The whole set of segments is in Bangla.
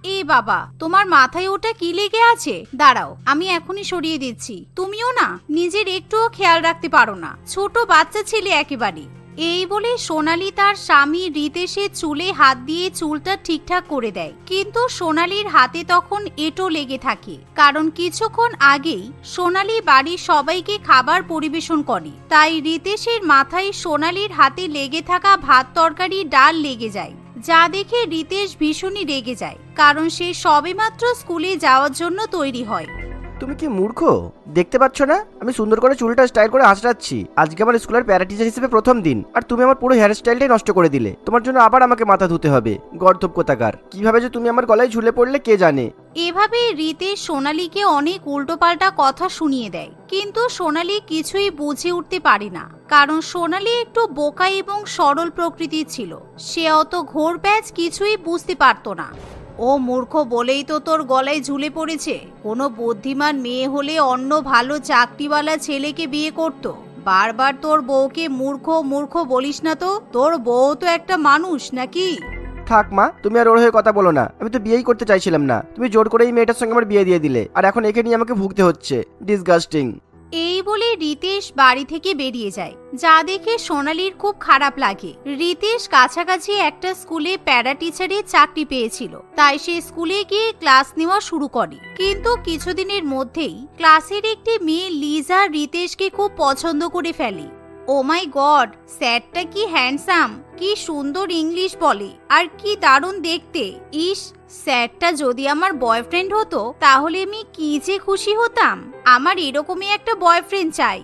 এ বাবা, তোমার মাথায় ওটা কি লেগে আছে? দাঁড়াও, আমি এখনই সরিয়ে দিচ্ছি। তুমিও না নিজের একটুও খেয়াল রাখতে পারো না, ছোট বাচ্চা ছেলে একেবারে। এই বলে সোনালী তার স্বামী রিতেশের চুলে হাত দিয়ে চুলটা ঠিকঠাক করে দেয়, কিন্তু সোনালীর হাতে তখন এঁটো লেগে থাকে, কারণ কিছুক্ষণ আগেই সোনালী বাড়ির সবাইকে খাবার পরিবেশন করে। তাই রিতেশের মাথায় সোনালীর হাতে লেগে থাকা ভাত তরকারি ডাল লেগে যায়, যা দেখে রিতেশ ভীষণই রেগে যায়, কারণ সে সবেমাত্র স্কুলে যাওয়ার জন্য তৈরি হয়। তুমি কি মূর্খ? দেখতে পাচ্ছ না আমি সুন্দর করে চুলটা স্টাইল করে হাসড়াচ্ছি? আজকে আমার স্কুলের প্যারা টিচার হিসেবে প্রথম দিন, আর তুমি আমার পুরো হেয়ার স্টাইলটাই নষ্ট করে দিলে। তোমার জন্য আবার আমাকে মাথা ধুতে হবে। গর্ধব কোথাকার! কিভাবে যে তুমি আমার গলায় ঝুলে পড়লে কে জানে। এভাবে রিতেশ সোনালীকে অনেক উল্টোপাল্টা কথা শুনিয়ে দেয়, কিন্তু সোনালী কিছুই বুঝে উঠতে পারে না, কারণ সোনালী একটু বোকা এবং সরল প্রকৃতির ছিল। সে অত ঘোর প্যাচ কিছুই বুঝতে পারতো না। ও মূর্খ বলেই তো তোর গলায় ঝুলে পড়েছে। কোনো বুদ্ধিমান মেয়ে হলে অন্য ভালো চাকরিওয়ালা ছেলেকে বিয়ে করত। বারবার তোর বউকে মূর্খ মূর্খ বলিস না তো, তোর বউ তো একটা মানুষ নাকি? থাক মা, তুমি আর ওর হয়ে কথা বলো না। আমি তো বিয়েই করতে চাইছিলাম না, তুমি জোর করে এই মেয়েটার সঙ্গে আমার বিয়ে দিয়ে দিলে, আর এখন একে নিয়ে আমাকে ভুগতে হচ্ছে। ডিসগাস্টিং। এই বলে রিতেশ বাড়ি থেকে বেরিয়ে যায়, যা দেখে সোনালীর খুব খারাপ লাগে। রিতেশ কাছাকাছি একটা স্কুলে প্যারা টিচারের চাকরি পেয়েছিল, তাই সে স্কুলে গিয়ে ক্লাস নেওয়া শুরু করে। কিন্তু কিছুদিনের মধ্যেই ক্লাসের একটি মেয়ে লিজা রিতেশকে খুব পছন্দ করে ফেলে। ও মাই গড, স্যারটা কি হ্যান্ডসাম, কি সুন্দর ইংলিশ বলে, আর কি দারুণ দেখতে। ইস, স্যারটা যদি আমার বয়ফ্রেন্ড হতো তাহলে আমি কি যে খুশি হতাম। আমার এরকমই একটা বয়ফ্রেন্ড চাই।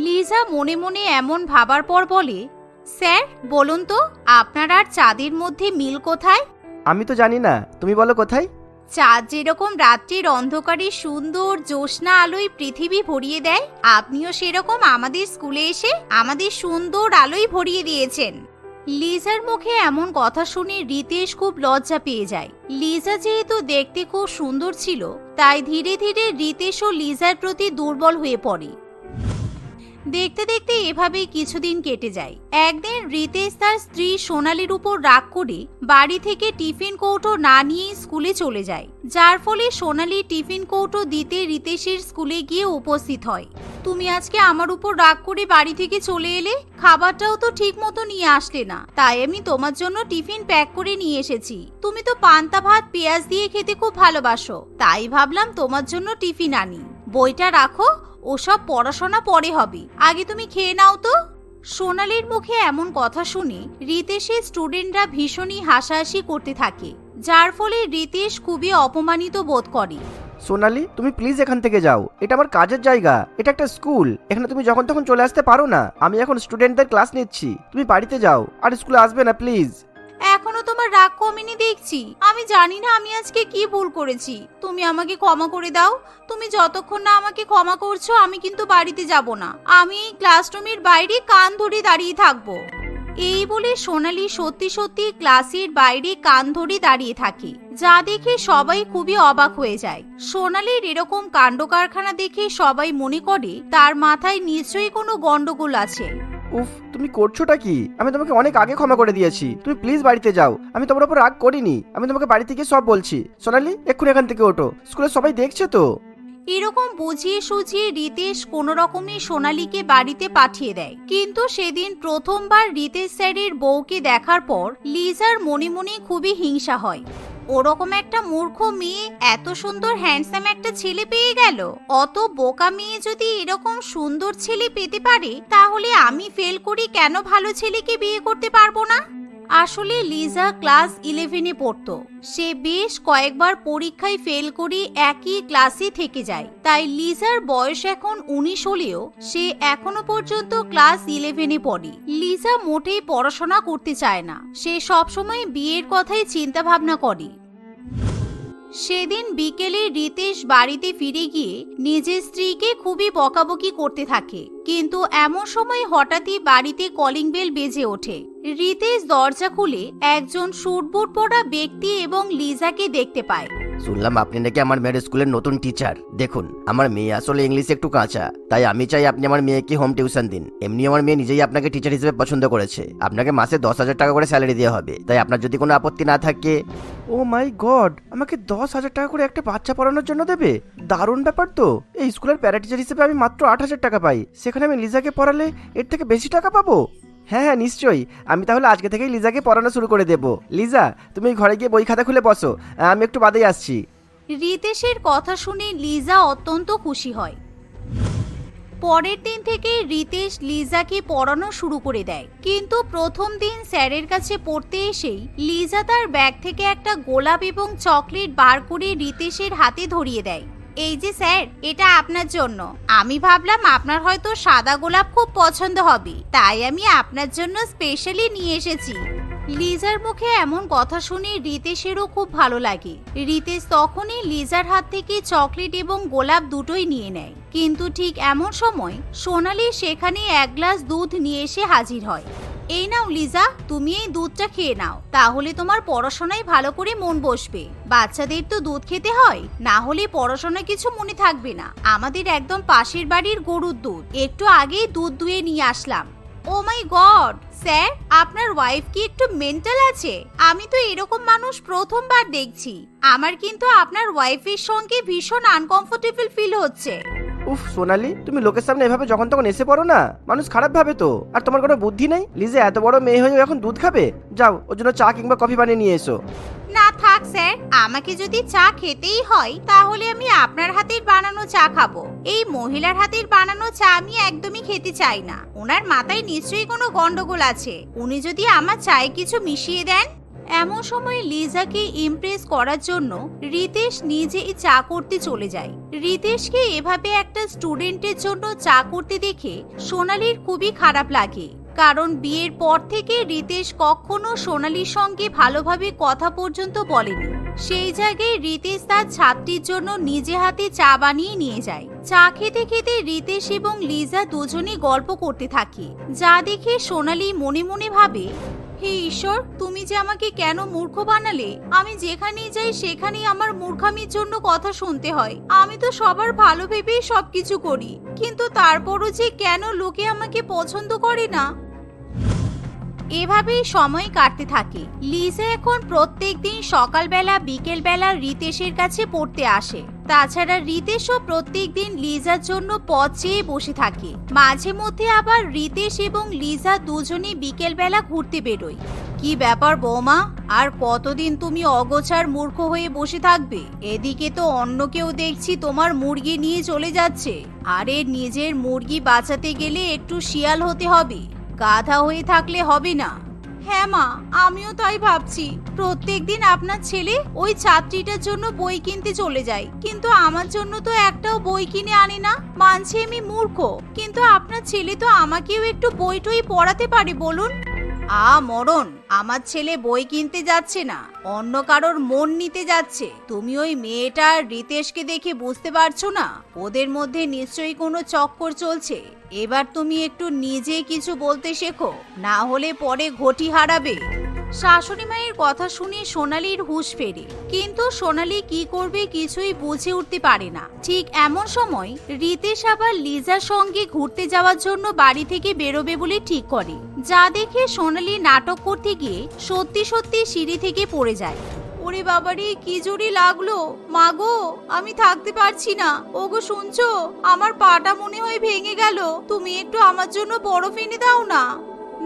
লিজা মনে মনে এমন ভাবার পর বলে, স্যার বলুন তো, আপনার আর চাঁদের মধ্যে মিল কোথায়? আমি তো জানি না, তুমি বলো কোথায়। চাঁদ যেরকম রাত্রির অন্ধকারে সুন্দর জ্যোৎস্না আলোয় পৃথিবী ভরিয়ে দেয়, আপনিও সেরকম আমাদের স্কুলে এসে আমাদের সুন্দর আলোয় ভরিয়ে দিয়েছেন। লিজার মুখে এমন কথা শুনে রিতেশ খুব লজ্জা পেয়ে যায়। লিজা যেহেতু দেখতে খুব সুন্দর ছিল, তাই ধীরে ধীরে রিতেশ ও লিজার প্রতি দুর্বল হয়ে পড়ে। দেখতে দেখতে এভাবেই কিছুদিন কেটে যায়। একদিন রিতেশ তার স্ত্রী সোনালীর উপর রাগ করে বাড়ি থেকে টিফিন কৌটো না নিয়ে স্কুলে চলে যায়, যার ফলে সোনালী টিফিন কৌটো দিতে রিতেশের স্কুলে গিয়ে উপস্থিত হয়। তুমি আজকে আমার উপর রাগ করে বাড়ি থেকে চলে এলে, খাবারটাও তো ঠিক মতো নিয়ে আসলে না, তাই আমি তোমার জন্য টিফিন প্যাক করে নিয়ে এসেছি। তুমি তো পান্তা ভাত পেঁয়াজ দিয়ে খেতে খুব ভালোবাসো, তাই ভাবলাম তোমার জন্য টিফিন আনি। বইটা রাখো, ওসব পড়াশোনা পরে হবে, আগে তুমি খেয়ে নাও তো। সোনালীর মুখে এমন কথা শুনে রিতেশের স্টুডেন্টরা ভীষণই হাসাহাসি করতে থাকে, যার ফলে রিতেশ খুবই অপমানিত বোধ করে। সোনালী, তুমি প্লিজ এখান থেকে যাও। এটা আমার কাজের জায়গা, এটা একটা স্কুল। এখানে তুমি যখন তখন চলে আসতে পারো না। আমি এখন স্টুডেন্টদের ক্লাস নিচ্ছি, তুমি বাড়িতে যাও, আর স্কুলে আসবে না প্লিজ। এখনো তোমার রাগ কমেনি দেখছি। আমি জানি না আমি আজকে কি ভুল করেছি, তুমি আমাকে ক্ষমা করে দাও। তুমি যতক্ষণ না আমাকে ক্ষমা করছো আমি কিন্তু বাড়িতে যাব না। আমি এই ক্লাসরুমের বাইরে কান ধরে দাঁড়িয়ে থাকবো। এই বলে সোনালী সত্যি সত্যি ক্লাসের বাইরে কান ধরে দাঁড়িয়ে থাকে, যা দেখে সবাই খুবই অবাক হয়ে যায়। সোনালীর এরকম কাণ্ড কারখানা দেখে সবাই মনে করে তার মাথায় নিশ্চয়ই কোনো গন্ডগোল আছে। উফ, তুমি করছোটা কি? আমি তোমাকে অনেক আগে ক্ষমা করে দিয়েছি, তুমি প্লিজ বাড়িতে যাও। আমি তোমার উপর রাগ করিনি, আমি তোমাকে বাড়ি থেকে সব বলছি। সোনালী, এক্ষুনি এখান থেকে ওঠো, স্কুলে সবাই দেখছে তো। এরকম বুঝিয়ে সুঝিয়ে রিতেশ কোনো রকমে সোনালীকে বাড়িতে পাঠিয়ে দেয়। কিন্তু সেদিন প্রথমবার রিতেশ স্যারের বউকে দেখার পর লিজার মনে মনে খুবই হিংসা হয়। ওরকম একটা মূর্খ মেয়ে এত সুন্দর হ্যান্ডসাম একটা ছেলে পেয়ে গেল। অত বোকা মেয়ে যদি এরকম সুন্দর ছেলে পেতে পারে, তাহলে আমি ফেল করি কেন ভালো ছেলেকে বিয়ে করতে পারবো না? আসলে লিজা ক্লাস 11-এ পড়তো। সে বেশ কয়েকবার পরীক্ষায় ফেল করে একই ক্লাসে থেকে যায়, তাই লিজার বয়স এখন 19 হলেও সে এখনো পর্যন্ত ক্লাস 11-এ পড়ে। লিজা মোটেই পড়াশোনা করতে চায় না, সে সবসময় বিয়ের কথাই চিন্তা ভাবনা করে। সেদিন বিকেলে রিতেশ বাড়িতে ফিরে গিয়ে নিজের স্ত্রীকে খুবই বকাবকি করতে থাকে, কিন্তু এমন সময় হঠাৎই বাড়িতে কলিং বেল বেজে ওঠে। রিতেশ দরজা খুলে একজন স্যুট-বুট পরা ব্যক্তি এবং লিজাকে দেখতে পায়। শুনলাম আপনি নাকি আমার মেয়ের স্কুলের নতুন টিচার। দেখুন, আমার মেয়ে আসলে ইংলিশে একটু কাঁচা, তাই আমি চাই আপনি আমার মেয়েকে হোম টিউশন দিন। এমনি আমার মেয়ে নিজেই আপনাকে টিচার হিসেবে পছন্দ করেছে। আপনাকে মাসে 10,000 টাকা করে স্যালারি দেওয়া হবে, তাই আপনার যদি কোনো আপত্তি না থাকে। ও মাই গড, আমাকে 10,000 টাকা করে একটা বাচ্চা পড়ানোর জন্য দেবে? দারুণ ব্যাপার তো। এই স্কুলের প্যারা টিচার হিসেবে আমি মাত্র 8,000 টাকা পাই, সেখানে আমি লিজাকে পড়ালে এর থেকে বেশি টাকা পাবো? হ্যাঁ হ্যাঁ নিশ্চয়ই, আমি তাহলে আজকে থেকেই লিজাকে পড়ানো শুরু করে দেবো। লিজা, তুমি ঘরে গিয়ে বই খাতা খুলে বসো, আমি একটু বাদেই আসছি। রিতেশের কথা শুনে লিজা অত্যন্ত খুশি হয়। পরের দিন থেকে রিতেশ লিজাকে পড়ানো শুরু করে দেয়, কিন্তু প্রথম দিন স্যারের কাছে পড়তে এসেই লিজা তার ব্যাগ থেকে একটা গোলাপ এবং চকলেট বার করে রিতেশের হাতে ধরিয়ে দেয়। এই যে স্যার, এটা আপনার জন্য। আমি ভাবলাম আপনার হয়তো সাদা গোলাপ খুব পছন্দ হবে, তাই আমি আপনার জন্য স্পেশালি নিয়ে এসেছি। লিজার মুখে এমন কথা শুনে রিতেশেরও খুব ভালো লাগে। রিতেশ তখনই লিজার হাত থেকে চকলেট এবং গোলাপ দুটোই নিয়ে নেয়, কিন্তু ঠিক এমন সময় সোনালি সেখানে 1 গ্লাস দুধ নিয়ে এসে হাজির হয়। এই নাও লিজা, তুমি এই দুধটা খেয়ে নাও, তাহলে তোমার পড়াশোনায় ভালো করে মন বসবে। বাচ্চাদের তো দুধ খেতে হয়, না হলে পড়াশোনায় কিছু মনে থাকবে না। আমাদের একদম পাশের বাড়ির গরুর দুধ, একটু আগেই দুধ দুয়ে নিয়ে আসলাম। ও মাই গড স্যার, আপনার ওয়াইফ কি একটু মেন্টাল আছে? আমি তো এরকম মানুষ প্রথমবার দেখছি। আমার কিন্তু আপনার ওয়াইফের সঙ্গে ভীষণ আনকমফোর্টেবল ফিল হচ্ছে। উফ সোনালি, তুমি লোকের সামনে এভাবে যখন তখন এসে পড়ো না, মানুষ খারাপ ভাবে তো। আর তোমার কোনো বুদ্ধি নেই? লিজা এত বড় মেয়ে হয়ে এখন দুধ খাবে? যাও, ওর জন্য চা কিংবা কফি বানিয়ে নিয়ে এসো। না থাক স্যার, আমাকে যদি চা খেতেই হয় তাহলে আমি আপনার হাতের বানানো চা খাবো। এই মহিলার হাতের বানানো চা আমি একদমই খেতে চাই না। ওনার মাথায় নিশ্চয়ই কোনো গন্ডগোল আছে, উনি যদি আমার চায়ে কিছু মিশিয়ে দেন। এমন সময় লিজাকে ইমপ্রেস করার জন্য রিতেশ নিজেই চা করতে চলে যায়। রিতেশকে এভাবে একটা স্টুডেন্টের জন্য চা করতে দেখে সোনালির খুবই খারাপ লাগে, কারণ বিয়ের পর থেকে রিতেশ কখনো সোনালির সঙ্গে ভালোভাবে কথা পর্যন্ত বলেনি। সেই জায়গায় রিতেশ তার ছাত্রীর জন্য নিজে হাতে চা বানিয়ে নিয়ে যায়। চা খেতে খেতে রিতেশ এবং লিজা দুজনেই গল্প করতে থাকে, যা দেখে সোনালি মনে মনে ভাবে, হে ঈশ্বর, তুমি যে আমাকে কেন মূর্খ বানালে? আমি যেখানেই যাই সেখানেই আমার মূর্খামির জন্য কথা শুনতে হয়। আমি তো সবার ভালো ভেবেই সবকিছু করি, কিন্তু তারপরও যে কেন লোকে আমাকে পছন্দ করে না। এভাবেই সময় কাটতে থাকে। লিজা এখন প্রত্যেকদিন সকালবেলা বিকেলবেলা রিতেশের কাছে পড়তে আসে। তাছাড়া রিতেশও প্রত্যেকদিন লিজার জন্য পথ চেয়ে বসে থাকে। মাঝে মধ্যে আবার রিতেশ এবং লিজা দুজনে বিকেলবেলা ঘুরতে বেরোয়। কি ব্যাপার বৌমা, আর কতদিন তুমি অগোছার মূর্খ হয়ে বসে থাকবে? এদিকে তো অন্য কেউ দেখছি তোমার মুরগি নিয়ে চলে যাচ্ছে। আরে নিজের মুরগি বাঁচাতে গেলে একটু শিয়াল হতে হবে, গাধা হয়ে থাকলে হবে না। হ্যাঁ মা, আমিও তাই ভাবছি। প্রত্যেকদিন আপনার ছেলে ওই ছাত্রীটার জন্য বই কিনতে চলে যায়, কিন্তু আমার জন্য তো একটাও বই কিনে আনে না। মানছি আমি মূর্খ, কিন্তু আপনার ছেলে তো আমাকেও একটু বই টই পড়াতে পারে বলুন। মরণ, আমার ছেলে বই কিনতে যাচ্ছে না, অন্য কারোর মন নিতে যাচ্ছে। তুমি ওই মেয়েটার রিতেশকে দেখে বুঝতে পারছো না? ওদের মধ্যে নিশ্চয়ই কোনো চক্কর চলছে। এবার তুমি একটু নিজে কিছু বলতে শেখো, না হলে পরে ঘটি হারাবে। শাশুড়ি মায়ের কথা শুনে সোনালির হুঁশ ফেরে, কিন্তু সোনালি কি করবে কিছুই বুঝে উঠতে পারে না। ঠিক এমন সময় রিতেশ আবার লিজার সঙ্গে ঘুরতে যাওয়ার জন্য বাড়ি থেকে বেরোবে বলে ঠিক করে, যা দেখে সোনালি নাটক করতে গিয়ে সত্যি সত্যি সিঁড়ি থেকে পড়ে যায়। ওরে বাবারে, কি জোরে লাগলো! মাগো, আমি থাকতে পারছি না। ওগো শুনছো, আমার পাটা মনে হয় ভেঙে গেল। তুমি একটু আমার জন্য বরফ এনে দাও না।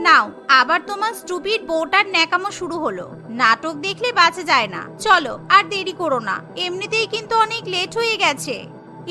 নাও, আবার তোমার স্টুপিড বউটার ন্যাকামো শুরু হলো। নাটক দেখলে বাঁচা যায় না। চলো, আর দেরি করো না, এমনিতেই কিন্তু অনেক লেট হয়ে গেছে।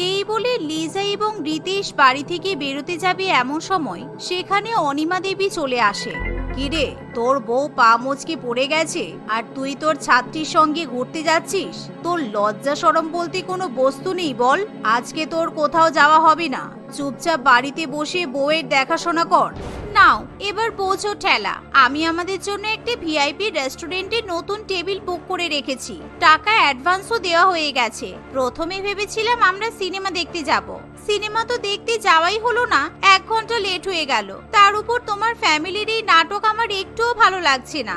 এই বলে লিজা এবং রিতেশ বাড়ি থেকে বেরোতে যাবে এমন সময় সেখানে অনিমা দেবী চলে আসে। কিরে, তোর বউ পা মুচকে পড়ে গেছে আর তুই তোর ছাত্রীর সঙ্গে ঘুরতে যাচ্ছিস? তোর লজ্জা শরম বলতে কোনো বস্তু নেই বল? আজকে তোর কোথাও যাওয়া হবে না, চুপচাপ বাড়িতে বসে বউয়ের দেখাশোনা কর। নাও, এবার বোঝো ঠেলা। আমি আমাদের জন্য একটা ভিআইপি রেস্টুরেন্টে নতুন টেবিল বুক করে রেখেছি। টাকা অ্যাডভান্সও দেওয়া হয়ে গেছে। প্রথমে ভেবেছিলাম আমরা সিনেমা দেখতে যাব। সিনেমা তো দেখতে যাওয়াই হলো না, 1 ঘন্টা লেট হয়ে গেল। তার উপর তোমার ফ্যামিলির এই নাটক আমার একটুও ভালো লাগছে না।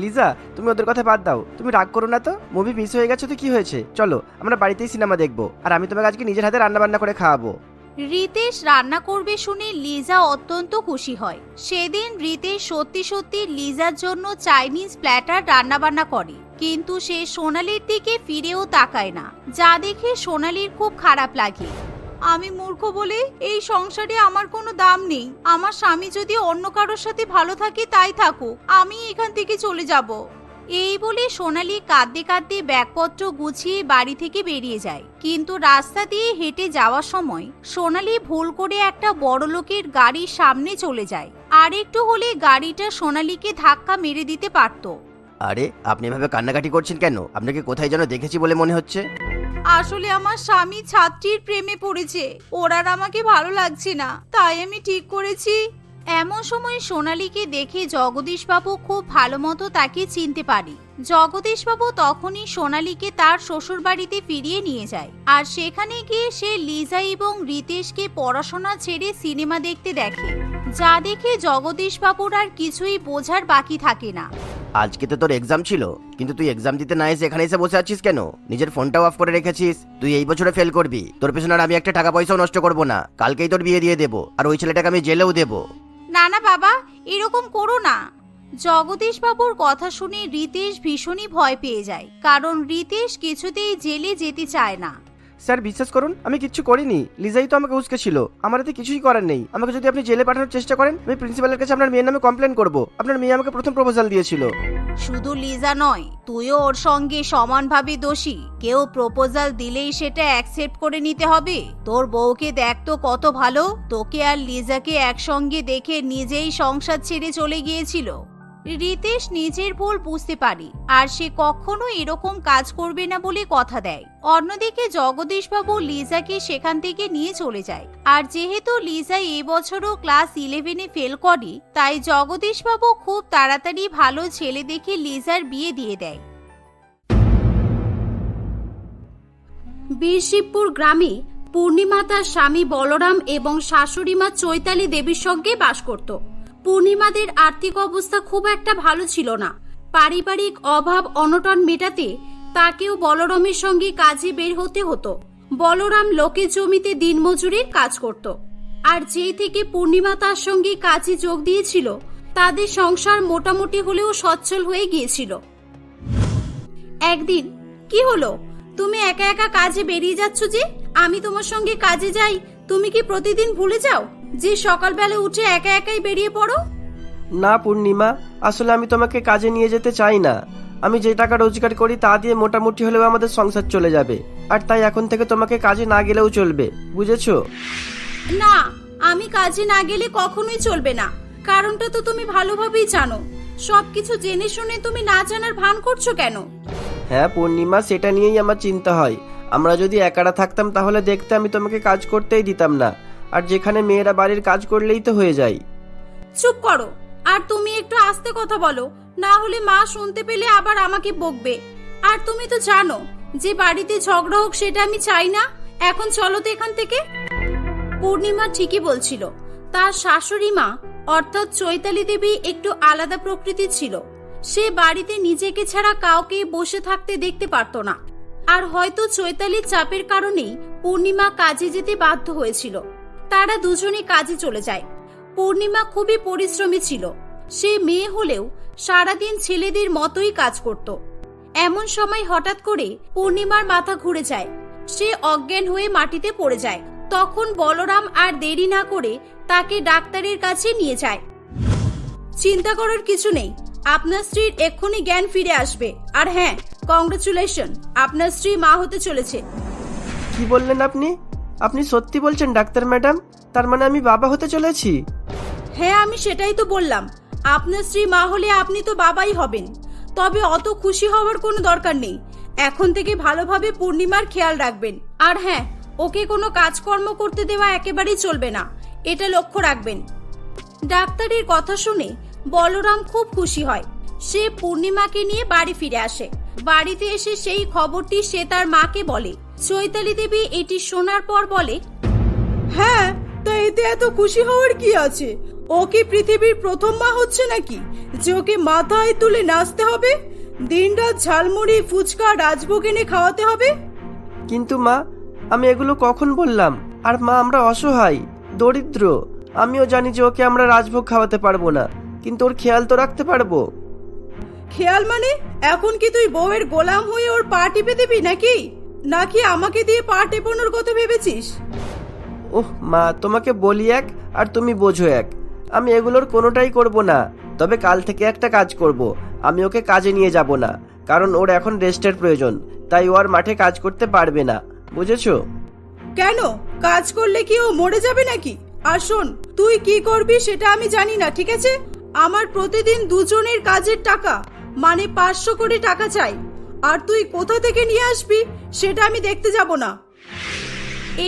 লিজা, তুমি ওদের কথা বাদ দাও, তুমি রাগ করো না তো। মুভি মিস হয়ে গেছে তো কি হয়েছে, চলো আমরা বাড়িতেই সিনেমা দেখবো, আর আমি তোমাকে আজকে নিজের হাতে রান্না বান্না করে খাওয়াবো। রিতেশ রান্না করবে শুনে লিজা অত্যন্ত খুশি হয়। সেদিন রিতেশ সত্যি সত্যি লিজার জন্য চাইনিজ প্ল্যাটার রান্নাবান্না করে, কিন্তু সে সোনালির দিকে ফিরেও তাকায় না, যা দেখে সোনালির খুব খারাপ লাগে। আমি মূর্খ বলে এই সংসারে আমার কোনো দাম নেই। আমার স্বামী যদি অন্য কারোর সাথে ভালো থাকে তাই থাকুক, আমি এখান থেকে চলে যাব। এই বলে সোনালি কাঁদতে কাঁদতে ব্যাগপত্র গুছিয়ে বাড়ি থেকে বেরিয়ে যায়। কিন্তু রাস্তা দিয়ে হেঁটে যাওয়ার সময় সোনালি ভুল করে একটা বড়লোকের গাড়ির সামনে চলে যায়। আর একটু হলে গাড়িটা সোনালিকে ধাক্কা মেরে দিতে পারত। আরে আপনি এভাবে কান্নাকাটি করছেন কেন? আপনাকে কোথায় যেন দেখেছি বলে মনে হচ্ছে। আসলে আমার স্বামী ছাত্রীর প্রেমে পড়েছে, ওর আর আমাকে ভালো লাগছে না, তাই আমি ঠিক করেছি। এমন সময় সোনালীকে দেখে জগদীশবাবু খুব ভালো মতো তাকে চিনতে পারে। জগদীশবাবু তখনই সোনালীকে তার শ্বশুর বাড়িতে ফিরিয়ে নিয়ে যায়। আর সেখানে গিয়ে সে লিজা এবং রিতেশকে পড়াশোনা ছেড়ে সিনেমা দেখতে দেখে, যা দেখে জগদীশবাবুর আর কিছুই বোঝার বাকি থাকে না। আজকে তো তোর এক্সাম ছিল, কিন্তু তুই এক্সাম দিতে না এসে এখানে এসে বসে আছিস কেন? নিজের ফোনটাও অফ করে রেখেছিস। তুই এই বছরে ফেল করবি, তোর পেছনে আর আমি একটা টাকা পয়সাও নষ্ট করব না। কালকেই তোর বিয়ে দিয়ে দেবো, আর ওই ছেলেটাকে আমি জেলেও দেবো। না না বাবা, এরকম করো না। জগদীশবাবুর কথা শুনে রিতেশ ভীষণই ভয় পেয়ে যায়, কারণ রিতেশ কিছুতেই জেলে যেতে চায় না। স্যার বিশ্বাস করুন, আমি কিচ্ছু করিনি। লিজাই তো আমাকে উস্কেছিল, আমার এতে কিছুই করার নেই। আমাকে যদি আপনি জেলে পাঠানোর চেষ্টা করেন, আমি প্রিন্সিপালের কাছে আপনার মেয়ের নামে কমপ্লেন করব। আপনার মেয়ে আমাকে প্রথম প্রপোজাল দিয়েছিল। শুধু লিজা নয়, তুইও ওর সঙ্গে সমানভাবে দোষী। কেউ প্রপোজাল দিলেই সেটা অ্যাকসেপ্ট করে নিতে হবে? তোর বউকে দেখ তো কত ভালো, তোকে আর লিজাকে একসঙ্গে দেখে নিজেই সংসার ছেড়ে চলে গিয়েছিল। রিতেশ নিজের ভুল বুঝতে পারে, আর সে কখনো এরকম কাজ করবে না বলে কথা দেয়। অন্যদিকে জগদীশবাবু লিজাকে সেখান থেকে নিয়ে চলে যায়। আর যেহেতু লিজা এবছরও ক্লাস 11-এ ফেল করে, তাই জগদীশবাবু খুব তাড়াতাড়ি ভালো ছেলে দেখে লিজার বিয়ে দিয়ে দেয়। বীরশিবপুর গ্রামে পূর্ণিমা তার স্বামী বলরাম এবং শাশুড়ি মা চৈতালি দেবীর সঙ্গে বাস করত। পূর্ণিমাদের আর্থিক অবস্থা খুব একটা ভালো ছিল না। পারিবারিক অভাব অনটন মেটাতে তাকেও বলরামের সঙ্গে কাজে বের হতে হতো। বলরাম লোকের জমিতে দিনমজুরির কাজ করত। আর যেই থেকে পূর্ণিমা তার সঙ্গে কাজে যোগ দিয়েছিল, তাদের সংসার মোটামুটি হলেও সচ্ছল হয়ে গিয়েছিল। একদিন, কি হলো, তুমি একা একা কাজে বেরিয়ে যাচ্ছ যে? আমি তোমার সঙ্গে কাজে যাই, তুমি কি প্রতিদিন ভুলে যাও যে সকালবেলা উঠে একা একাই বেরিয়ে পড়ো? না পূর্ণিমা, আসলে আমি তোমাকে কাজে নিয়ে যেতে চাই না। আমি যে টাকা রোজগার করি তা দিয়ে মোটামুটি হলেও আমাদের সংসার চলে যাবে, আর তাই এখন থেকে তোমাকে কাজে না গেলেও চলবে, বুঝেছো? না, আমি কাজে না গেলে কখনোই চলবে না। কারণটা তো তুমি ভালোভাবেই জানো। সবকিছু জেনে শুনে তুমি না জানার ভান করছো কেন? হ্যাঁ পূর্ণিমা, সেটা নিয়েই আমার চিন্তা হয়। আমরা যদি একারা থাকতাম তাহলে দেখতে আমি তোমাকে কাজ করতেই দিতাম না, আর যেখানে মেয়েরা বাড়ির কাজ করলেই তো হয়ে যায়। চুপ করো, আর তুমি একটু আস্তে কথা বলো, না হলে মা শুনতে পেলে আবার আমাকে বকবে। আর তুমি তো জানো যে বাড়িতে ঝগড়া হোক, সেটা আমি চাই না। এখন চলো তো এখান থেকে। পূর্ণিমা ঠিকই বলছিল। তার শাশুড়ি মা অর্থাৎ চৈতালি দেবী একটু আলাদা প্রকৃতির ছিল। সে বাড়িতে নিজেকে ছাড়া কাউকে বসে থাকতে দেখতে পারত না। আর হয়তো চৈতালির চাপের কারণেই পূর্ণিমা কাজে যেতে বাধ্য হয়েছিল। তারা দুজনে কাজে চলে যায়। পূর্ণিমা খুবই পরিশ্রমী ছিল। সে মেয়ে হলেও সারাদিন ছেলেদের মতোই কাজ করত। এমন সময় হঠাৎ করে পূর্ণিমার মাথা ঘুরে যায়। সে অজ্ঞান হয়ে মাটিতে পড়ে যায়। তখন বলরাম আর দেরি না করে তাকে ডাক্তারের কাছে নিয়ে যায়। চিন্তা করার কিছু নেই, আপনার স্ত্রীর এক্ষুনি জ্ঞান ফিরে আসবে। আর হ্যাঁ, কংগ্রেচুলেশন, আপনার স্ত্রী মা হতে চলেছে। কি বললেন আপনি? আপনি সত্যি বলছেন ডাক্তার ম্যাডাম? তার মানে আমি বাবা হতে চলেছি? হ্যাঁ, আমি সেটাই তো বললাম। আপনার স্ত্রী মা হলে আপনি তো বাবাই হবেন। তবে অত খুশি হওয়ার কোনো দরকার নেই। এখন থেকে ভালোভাবে পূর্ণিমার খেয়াল রাখবেন। আর হ্যাঁ, ওকে কোনো কাজকর্ম করতে দেওয়া একেবারেই চলবে না, এটা লক্ষ্য রাখবেন। ডাক্তারের কথা শুনে বলরাম খুব খুশি হয়। সে পূর্ণিমাকে নিয়ে বাড়ি ফিরে আসে। বাড়িতে এসে সেই খবরটি সে তার মাকে বলে। চৈতালি দেবী এটি শোনার পর বলে, হ্যাঁ, তা এতে এত খুশি হওয়ার কি আছে? ও কি পৃথিবীর প্রথম মা হচ্ছে নাকি যে ওকে মাথায় তুলে নাচতে হবে, দিনরাত ঝালমুড়ি ফুচকা রাজভোগ এনে খাওয়াতে হবে? কিন্তু মা, আমি এগুলো কখন বললাম? আর মা আমরা অসহায়, দরিদ্র। আমিও জানি যে ওকে আমরা রাজভোগ খাওয়াতে পারবো না, কিন্তু ওর খেয়াল তো রাখতে পারবো। খেয়াল মানে এখন কি তুই বউয়ের গোলাম হয়ে ওর পা টিপে দিবি নাকি? নাকি আমাকে দিয়ে পা টেপানোর কথা ভেবেছিস? ওহ মা, তোমাকে বলি এক আর তুমি বোঝো এক। আমি এগুলোর কোনোটাই করব না। তবে কাল থেকে একটা কাজ করব, আমি ওকে কাজে নিয়ে যাব না, কারণ ওর এখন রেস্টের প্রয়োজন। তাই ও আর মাঠে কাজ করতে পারবে না, বুঝেছো? কেন, কাজ করলে কি ও মরে যাবে নাকি? আর শোন, তুই কি করবি সেটা আমি জানি না, ঠিক আছে? আমার প্রতিদিন দুজনের কাজের টাকা মানে 500 করে টাকা চাই। আর তুই কোথা থেকে নিয়ে আসবি সেটা আমি দেখতে যাব না।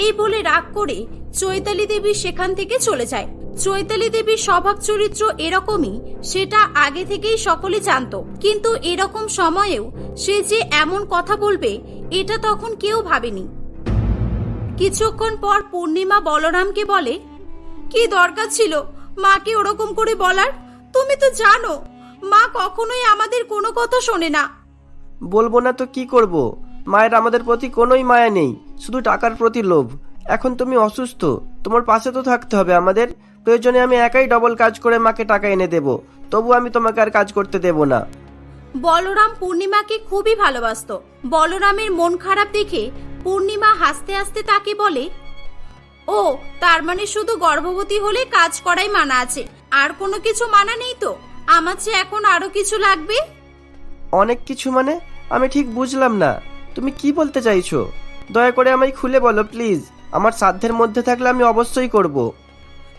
এই বলে রাগ করে চৈতালি দেবী সেখান থেকে চলে যায়। চৈতালি দেবীর স্বভাব চরিত্র এরকমই, সেটা আগে থেকেই সকলে জানতো, কিন্তু এরকম সময়েও সে যে এমন কথা বলবে এটা তখন কেউ ভাবেনি। কিছুক্ষণ পর পূর্ণিমা বলরামকে বলে, কি দরকার ছিল মাকে ওরকম করে বলার? তুমি তো জানো মা কখনোই আমাদের কোনো কথা শোনে না। বলবো না তো কি করব? মায়ের আমাদের প্রতি কোনোই মায়া নেই, শুধু টাকার প্রতি লোভ। এখন তুমি অসুস্থ, তোমার পাশে তো থাকতে হবে আমাদের। প্রয়োজনে আমি একাই ডবল কাজ করে মাকে টাকা এনে দেব, তবু আমি তোমাকে আর কাজ করতে দেব না। বলরাম পূর্ণিমাকে খুবই ভালোবাসতো। বলরামের মন খারাপ দেখে পূর্ণিমা হাসতে হাসতে তাকে বলে, ও তার মানে শুধু গর্ভবতী হলে কাজ করাই মানা আছে, আর কোনো কিছু মানা নেই তো? আমার চেয়ে এখন আরো কিছু লাগবে? অনেক কিছু মানে? আমি ঠিক বুঝলাম না, তুমি কি বলতে চাইছো? দয়া করে আমায় খুলে বলো প্লিজ। আমার সাধ্যের মধ্যে থাকলে আমি অবশ্যই করব।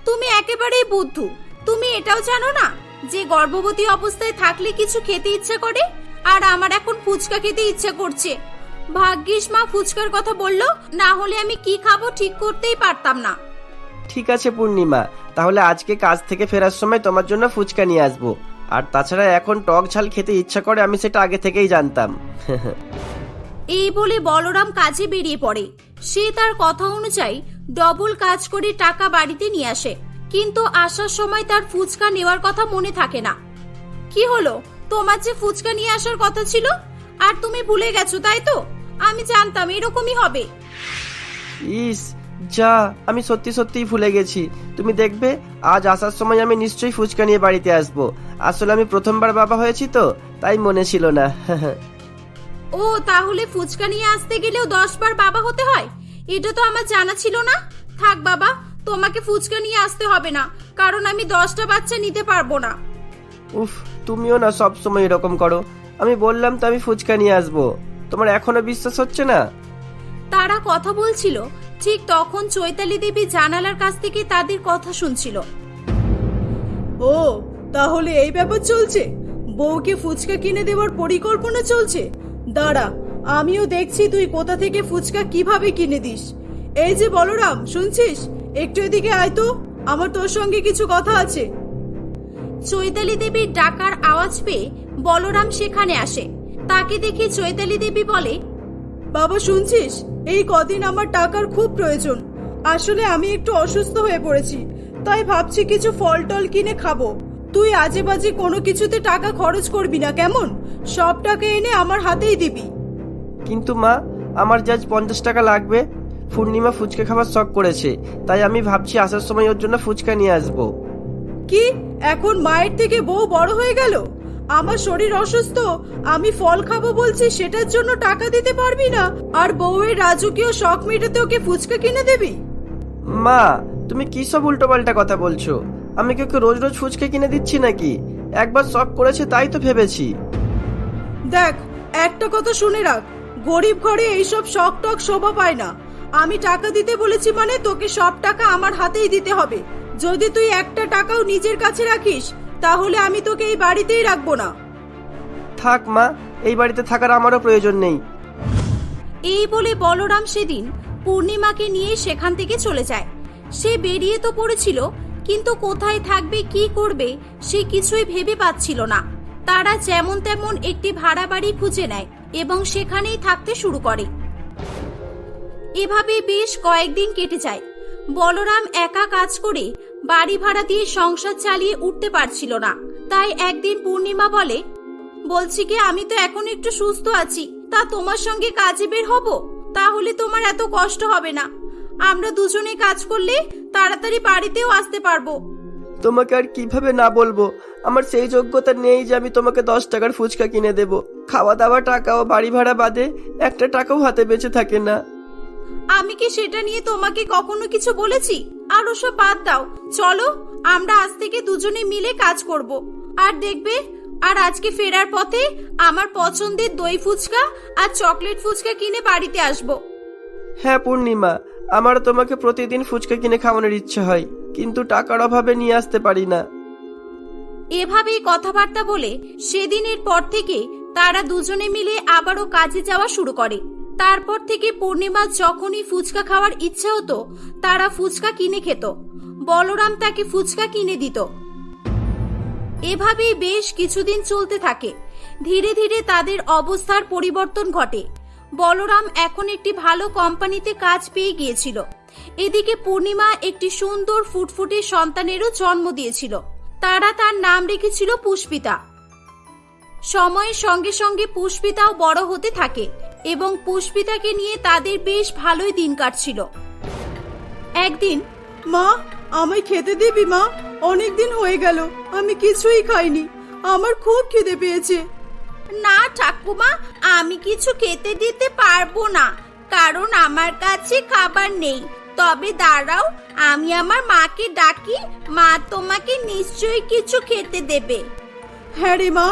তুমি একেবারেই বুদ্ধু। তুমি এটাও জানো না যে গর্ভবতী অবস্থায় থাকলে কিছু খেতে ইচ্ছে করে? আর আমার এখন ফুচকা খেতে ইচ্ছে করছে। ভাগ্যিস মা ফুচকার কথা বললো, না হলে আমি কি খাবো ঠিক করতেই পারতাম না। ঠিক আছে পূর্ণিমা, তাহলে আজকে কাজ থেকে ফেরার সময় তোমার জন্য ফুচকা নিয়ে আসবো। আর তাছাড়া এখন টক ঝাল খেতে ইচ্ছা করে, আমি সেটা আগে থেকেই জানতাম। এই বলে বলরাম কাজে বেরিয়ে পড়ে। সে তার কথা অনুযায়ী ডবল কাজ করে টাকা বাড়িতে নিয়ে আসে, কিন্তু আসার সময় তার ফুচকা নেওয়ার কথা মনে থাকে না। কি হলো, তোমার যে ফুচকা নিয়ে আসার কথা ছিল আর তুমি ভুলে গেছো, তাই তো? আমি জানতাম এরকমই হবে। ইস যা, আমি সত্যি সত্যিই ভুলে গেছি। তুমি দেখবে আজ আসার সময় আমি নিশ্চয়ই ফুচকা নিয়ে বাড়িতে আসবো। আসলে আমি প্রথমবার বাবা হয়েছি তো, তাই মনে ছিল না। ও তাহলে ফুচকা নিয়ে আসতে গেলেও 10 বার বাবা হতে হয়? এটা তো আমার জানা ছিল না। থাক বাবা, তোমাকে ফুচকা নিয়ে আসতে হবে না, কারণ আমি 10টা বাচ্চা নিতে পারবো না। উফ, তুমিও না সব সময় এরকম করো। আমি বললাম তো আমি ফুচকা নিয়ে আসবো, তোমার এখনো বিশ্বাস হচ্ছে না? তারা কথা বলছিল, ঠিক তখন চৈতালি দেবী জানালার কাছ থেকে তাদের কথা শুনছিল। ও তাহলে এই ব্যাপার চলছে, বউকে ফুচকা কিনে দেওয়ার পরিকল্পনা চলছে। দাঁড়া, আমিও দেখছি তুই কোথা থেকে ফুচকা কিভাবে কিনে দিস। এই যে বলরাম, শুনছিস? একটু এদিকে আয় তো, আমার তোর সঙ্গে কিছু কথা আছে। চৈতালি দেবীর ডাকার আওয়াজ পেয়ে বলরাম সেখানে আসে। তাকে দেখে চৈতালি দেবী বলে, বাবা শুনছিস, এই কদিন আমার টাকার খুব প্রয়োজন। আসলে আমি একটু অসুস্থ হয়ে পড়েছি, তাই ভাবছি কিছু ফল টল কিনে খাবো। তুই আজে বাজে কোনো কিছুতে টাকা খরচ করবি না, কেমন? সব টাকা এনে আমার হাতেই দিবি। কিন্তু মা, আমার যে আজ 50 টাকা লাগবে। পূর্ণিমা ফুচকা খাবার শখ করেছে, তাই আমি ভাবছি আসার সময় ওর জন্য ফুচকা নিয়ে আসবো। কি এখন মায়ের থেকে বউ বড় হয়ে গেল? আমার শরীর অসুস্থ, আমি ফল খাবো বলছি, সেটার জন্য টাকা দিতে পারবি না? আর বউয়ের রাজকীয় শখ মেটাতে ওকে ফুচকা কিনে দিবি? মা, তুমি কি সব উল্টোপাল্টা কথা বলছো? আমি কি ওকে রোজ রোজ ফুচকা কিনে দিচ্ছি নাকি? একবার শখ করেছে তাই তো ভেবেছি। দেখ, একটা কথা শুনে রাখ, গরিব ঘরে এইসব শখ টক শোভা পায় না। আমি টাকা দিতে বলেছি মানে তোকে সব টাকা আমার হাতেই দিতে হবে। যদি তুই একটা টাকাও নিজের কাছে রাখিস, তাহলে আমি তোকে এই বাড়িতেই রাখবো না। থাক মা, এই বাড়িতে থাকার আমারও প্রয়োজন নেই। এই বলে বলরাম সেদিন পূর্ণিমাকে নিয়ে সেখান থেকে চলে যায়। সে বেরিয়ে তো পড়েছিল, কিন্তু কোথায় থাকবে, কি করবে, সে কিছুই ভেবে পাচ্ছিল না। তারা যেমন তেমন একটি ভাড়া বাড়ি খুঁজে নেয় এবং সেখানেই থাকতে শুরু করে। এভাবে বেশ কয়েকদিন কেটে যায়। বলরাম একা কাজ করে বাড়ি ভাড়া দিয়ে সংসার চালিয়ে উঠতে পারছিল না। তাই একদিন পূর্ণিমা বলে, বলছি কি, আমি তো এখন একটু সুস্থ আছি, তা তোমার সঙ্গে কাজে বের হব, তাহলে তোমার এত কষ্ট হবে না। আমরা দুজনে কাজ করলে তাড়াতাড়ি বাড়িতেও আসতে পারবো। তোমাকে আর কিভাবে না বলবো, আমার সেই যোগ্যতা নেই যে আমি তোমাকে 10 টাকার ফুচকা কিনে দেব। খাওয়া দাওয়া টাকা ও বাড়ি ভাড়া বাদে একটা টাকাও হাতে বেঁচে থাকে না। আমি কি সেটা নিয়ে তোমাকে কখনো কিছু বলেছি? আর ওসব বাদ দাও, চলো আমরা আজ থেকে দুজনে মিলে কাজ করব। আর দেখবে, আর আজকে ফেরার পথে আমার পছন্দের দই ফুচকা আর চকলেট ফুচকা কিনে বাড়িতে আসবো। হ্যাঁ পূর্ণিমা, আমারও তোমাকে প্রতিদিন ফুচকা কিনে খাওয়ানোর ইচ্ছে হয়, কিন্তু টাকার অভাবে নিয়ে আসতে পারি না। এভাবেই কথাবার্তা বলে সেদিনের পর থেকে তারা দুজনে মিলে আবারও কাজে যাওয়া শুরু করে। তারপর থেকে পূর্ণিমা যখনই ফুচকা খাওয়ার ইচ্ছা হতো তারা ফুচকা কিনে খেত। বলরাম তাকে ফুচকা কিনে দিত। এভাবেই বেশ কিছুদিন চলতে থাকে। ধীরে ধীরে তাদের অবস্থার পরিবর্তন ঘটে। বলরাম এখন একটি ভালো কোম্পানিতে কাজ পেয়ে গিয়েছিল। এদিকে পূর্ণিমা একটি সুন্দর ফুটফুটে সন্তানেরও জন্ম দিয়েছিল। তারা তার নাম রেখেছিল পুষ্পিতা। সময়ের সঙ্গে সঙ্গে পুষ্পিতাও বড় হতে থাকে এবং পুষ্পিতাকে নিয়ে তাদের বেশ ভালোই দিন কাটছিল। একদিন, মা, আমায় খেতে দিবি মা? অনেকদিন হয়ে গেল আমি কিছুই খাইনি, আমার খুব খিদে পেয়েছে। না ঠাকুমা, আমি কিছু খেতে দিতে পারবো না, কারণ আমার কাছে খাবার নেই। তবে দাঁড়াও, আমি আমার মাকে ডাকি, মা তোমাকে নিশ্চয়ই কিছু খেতে দেবে। হ্যাঁ রে মা,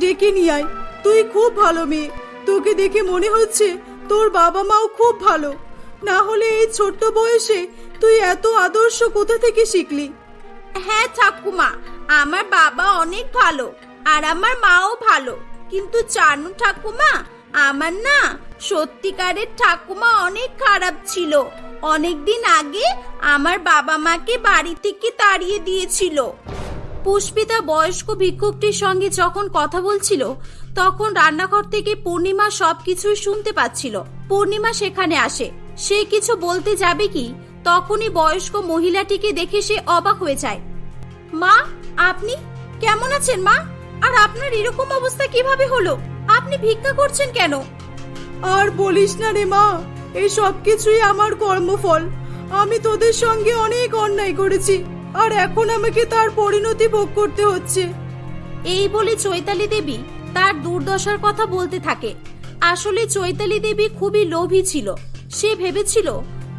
ডেকে নিয়ে আয়। তুই খুব ভালো মেয়ে, তোকে দেখে মনে হচ্ছে তোর বাবা মাও খুব ভালো। না হলে এই ছোট্ট বয়সে তুই এত আদর্শ কোথা থেকে শিখলি? হ্যাঁ ঠাকুমা, আমার বাবা অনেক ভালো আর আমার মাও ভালো, কিন্তু জানো ঠাকুমা, আমার না সত্যিকারের ঠাকুমা অনেক খারাপ ছিল। অনেকদিন আগে আমার বাবা মাকে বাড়ি থেকে তাড়িয়ে দিয়েছিল। পুষ্পিতা বয়স্ক ভিক্ষুকটির সঙ্গে যখন কথা বলছিল তখন রান্নাঘর থেকে পূর্ণিমা সবকিছুই শুনতে পাচ্ছিল। পূর্ণিমা সেখানে আসে। সে কিছু বলতে যাবে কি তখনই বয়স্ক মহিলাটিকে দেখে সে অবাক হয়ে যায়। মা, আপনি কেমন আছেন মা? আর আপনার এরকম অবস্থা কিভাবে হলো? আপনি ভিক্ষা করছেন কেন? আর বলিস না রে মা, এই সব কিছুই আমার কর্মফল। আমি তোদের সঙ্গে অনেক অন্যায় করেছি, আর এখন আমাকে তার পরিণতি ভোগ করতে হচ্ছে। এই বলে চৈতালি দেবী তার দুর্দশার কথা বলতে থাকে। আসলে চৈতালি দেবী খুবই লোভী ছিল। সে ভেবেছিল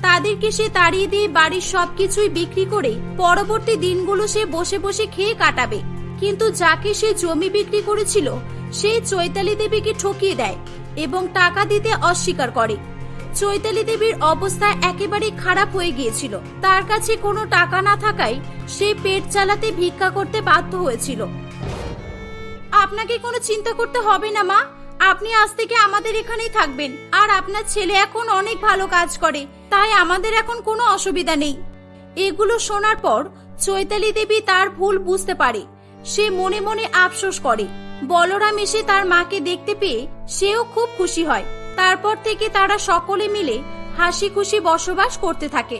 তাদেরকে সে তাড়িয়ে দিয়ে বাড়ির সবকিছুই বিক্রি করে পরবর্তী দিনগুলো সে বসে বসে খেয়ে কাটাবে। কিন্তু যাকে সে জমি বিক্রি করেছিল সে চৈতালি দেবীকে ঠকিয়ে দেয় এবং টাকা দিতে অস্বীকার করে। চৈতালি দেবীর অবস্থা একেবারে খারাপ হয়ে গিয়েছিল। তার কাছে কোনো টাকা না থাকায় সে পেট চালাতে ভিক্ষা করতে বাধ্য হয়েছিল। আপনাকে কোনো চিন্তা করতে হবে না মা, আপনি আজ থেকে আমাদের এখানেই থাকবেন। আর আপনার ছেলে এখন অনেক ভালো কাজ করে, তাই আমাদের এখন কোনো অসুবিধা নেই। এগুলো শোনার পর চৈতালি দেবী তার ভুল বুঝতে পারে। সে মনে মনে আফসোস করে। বলরাম এসে তার মাকে দেখতে পেয়ে সেও খুব খুশি হয়। তারপর থেকে তারা সকলে মিলে হাসি খুশি বসবাস করতে থাকে।